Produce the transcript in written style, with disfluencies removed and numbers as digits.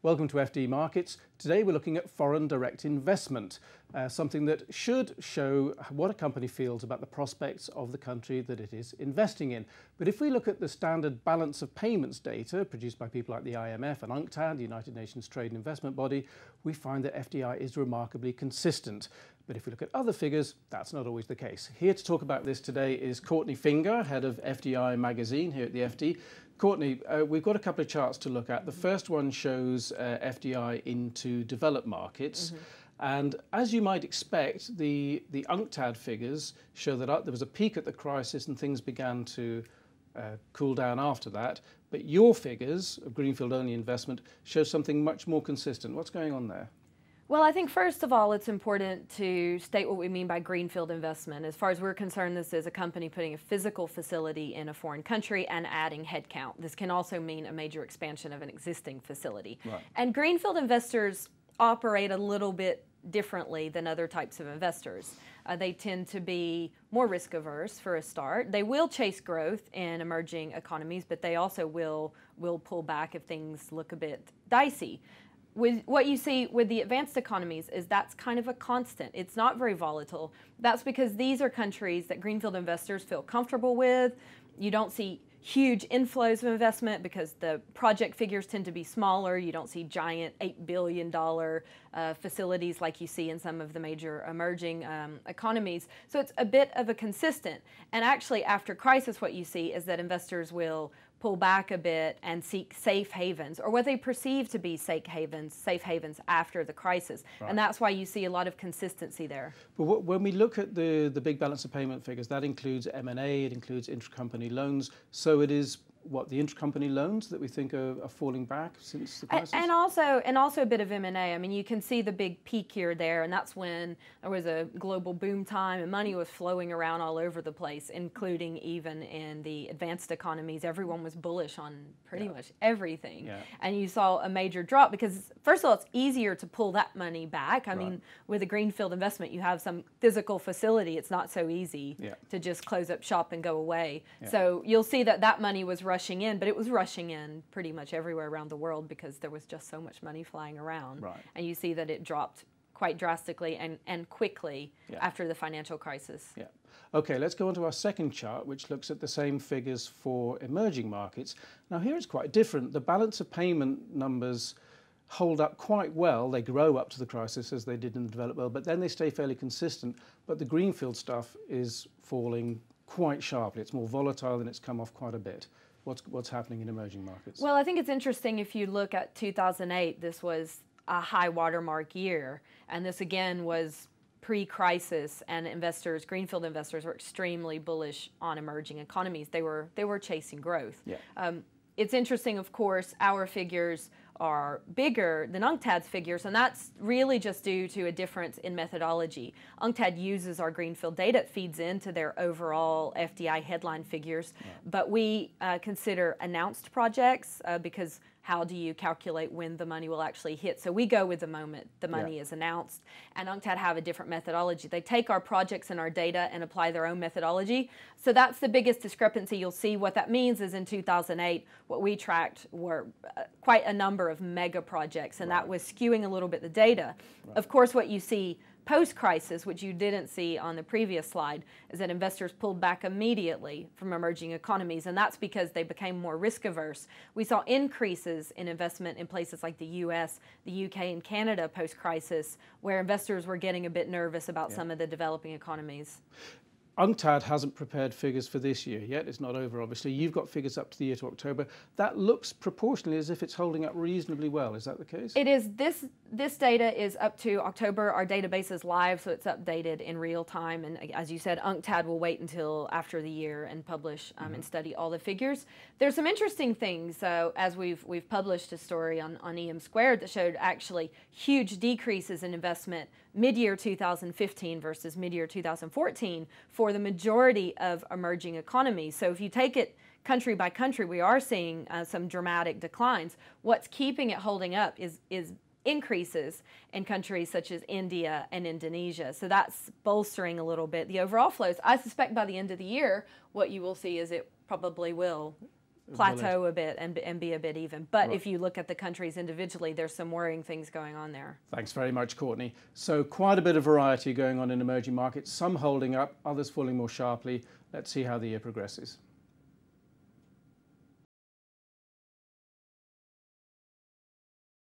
Welcome to FD Markets. Today we're looking at foreign direct investment, something that should show what a company feels about the prospects of the country that it is investing in. But if we look at the standard balance of payments data produced by people like the IMF and UNCTAD, the United Nations Trade and Investment Body, we find that FDI is remarkably consistent. But if we look at other figures, that's not always the case. Here to talk about this today is Courtney Fingar, head of FDI magazine here at the FD. Courtney, we've got a couple of charts to look at. The first one shows FDI into developed markets. And as you might expect, the UNCTAD figures show that there was a peak at the crisis and things began to cool down after that. But your figures of greenfield-only investment show something much more consistent. What's going on there? Well, I think first of all, it's important to state what we mean by greenfield investment. As far as we're concerned, this is a company putting a physical facility in a foreign country and adding headcount. This can also mean a major expansion of an existing facility. Right. And greenfield investors operate a little bit differently than other types of investors. They tend to be more risk averse for a start. They will chase growth in emerging economies, but they also will pull back if things look a bit dicey. With what you see with the advanced economies is that's kind of a constant. It's not very volatile. That's because these are countries that greenfield investors feel comfortable with. You don't see huge inflows of investment because the project figures tend to be smaller. You don't see giant $8 billion facilities like you see in some of the major emerging economies. So it's a bit of a consistent. And actually after crisis, what you see is that investors will pull back a bit and seek safe havens, or what they perceive to be safe havens after the crisis. Right. And that's why you see a lot of consistency there. But when we look at the big balance of payment figures, that includes M&A, it includes intercompany loans. So it is what, the intercompany loans that we think are falling back since the crisis? And also a bit of M&A. I mean, you can see the big peak here there, and that's when there was a global boom time and money was flowing around all over the place, including even in the advanced economies. Everyone was bullish on pretty much everything. Yeah. And you saw a major drop because, first of all, it's easier to pull that money back. I mean, with a greenfield investment, you have some physical facility. It's not so easy to just close up shop and go away. Yeah. So you'll see that money was rushing in, but it was rushing in pretty much everywhere around the world because there was just so much money flying around. Right. And you see that it dropped quite drastically and quickly after the financial crisis. Yeah. Okay, let's go on to our second chart, which looks at the same figures for emerging markets. Now here it's quite different. The balance of payment numbers hold up quite well. They grow up to the crisis as they did in the developed world, but then they stay fairly consistent. But the greenfield stuff is falling quite sharply. It's more volatile and it's come off quite a bit. What's happening in emerging markets? Well, I think it's interesting if you look at 2008, this was a high watermark year. And this again was pre-crisis, and greenfield investors were extremely bullish on emerging economies. They were chasing growth. Yeah. It's interesting, of course, our figures are bigger than UNCTAD's figures, and that's really just due to a difference in methodology. UNCTAD uses our greenfield data, it feeds into their overall FDI headline figures, but we consider announced projects because how do you calculate when the money will actually hit? So we go with the moment the money is announced, and UNCTAD have a different methodology. They take our projects and our data and apply their own methodology. So that's the biggest discrepancy. You'll see what that means is in 2008, what we tracked were quite a number of mega projects, and that was skewing a little bit the data. Of course, what you see post-crisis, which you didn't see on the previous slide, is that investors pulled back immediately from emerging economies, and that's because they became more risk-averse. We saw increases in investment in places like the US, the UK, and Canada post-crisis, where investors were getting a bit nervous about some of the developing economies. UNCTAD hasn't prepared figures for this year yet. It's not over, obviously. You've got figures up to the year to October. That looks proportionally as if it's holding up reasonably well. Is that the case? It is. This data is up to October. Our database is live, so it's updated in real time. And as you said, UNCTAD will wait until after the year and publish and study all the figures. There's some interesting things. So as we've published a story on EM Squared that showed actually huge decreases in investment mid-year 2015 versus mid-year 2014 for the majority of emerging economies. So if you take it country by country, we are seeing some dramatic declines. What's keeping it holding up is increases in countries such as India and Indonesia. So that's bolstering a little bit the overall flows. I suspect by the end of the year, what you will see is it probably will plateau a bit and be a bit even. But if you look at the countries individually, there's some worrying things going on there. Thanks very much, Courtney. So quite a bit of variety going on in emerging markets, some holding up, others falling more sharply. Let's see how the year progresses.